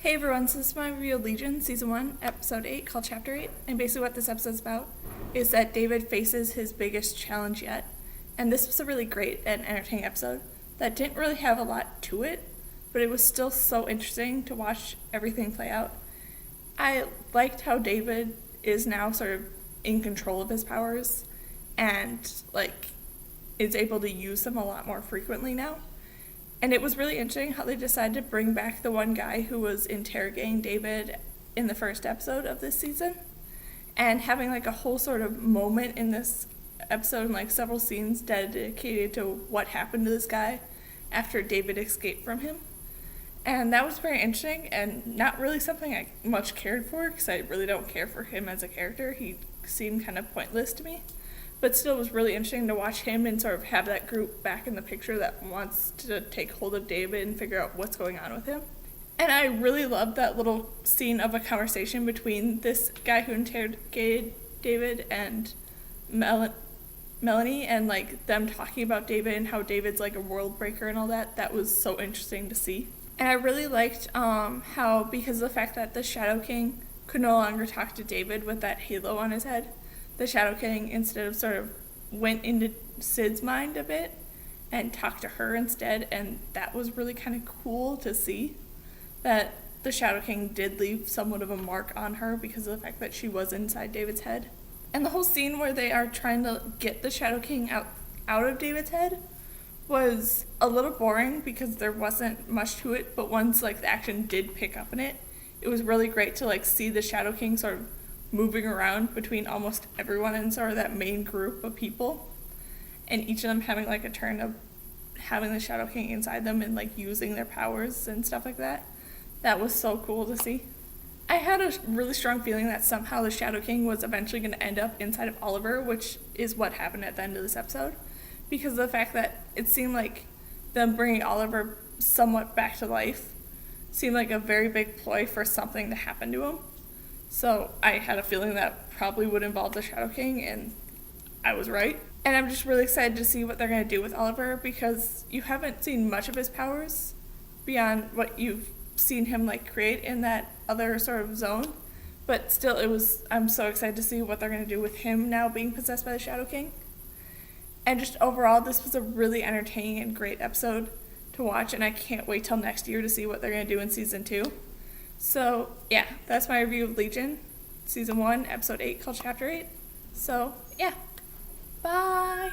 Hey everyone, so this is my review of Legion, Season 1, Episode 8, called Chapter 8. And basically what this episode's about is that David faces his biggest challenge yet. And this was a really great and entertaining episode that didn't really have a lot to it, but it was still so interesting to watch everything play out. I liked how David is now sort of in control of his powers and, is able to use them a lot more frequently now. And it was really interesting how they decided to bring back the one guy who was interrogating David in the first episode of this season. And having a whole sort of moment in this episode and several scenes dedicated to what happened to this guy after David escaped from him. And that was very interesting and not really something I much cared for because I really don't care for him as a character. He seemed kind of pointless to me. But still, it was really interesting to watch him and sort of have that group back in the picture that wants to take hold of David and figure out what's going on with him. And I really loved that little scene of a conversation between this guy who interrogated David and Melanie, and them talking about David and how David's a world breaker and all that. That was so interesting to see. And I really liked how, because of the fact that the Shadow King could no longer talk to David with that halo on his head, the Shadow King instead of sort of went into Sid's mind a bit and talked to her instead, and that was really kind of cool to see that the Shadow King did leave somewhat of a mark on her because of the fact that she was inside David's head. And the whole scene where they are trying to get the Shadow King out of David's head was a little boring because there wasn't much to it, but once the action did pick up in it, it was really great to see the Shadow King sort of moving around between almost everyone in sort of that main group of people, and each of them having a turn of having the Shadow King inside them and using their powers and stuff like that. That was so cool to see. I had a really strong feeling that somehow the Shadow King was eventually going to end up inside of Oliver, which is what happened at the end of this episode, because of the fact that it seemed like them bringing Oliver somewhat back to life seemed like a very big ploy for something to happen to him. So I had a feeling that probably would involve the Shadow King, and I was right. And I'm just really excited to see what they're going to do with Oliver, because you haven't seen much of his powers beyond what you've seen him create in that other sort of zone. But still, I'm so excited to see what they're going to do with him now being possessed by the Shadow King. And just overall, this was a really entertaining and great episode to watch, and I can't wait till next year to see what they're going to do in Season 2. So, yeah, that's my review of Legion, Season 1, Episode 8, called Chapter 8. So, yeah. Bye!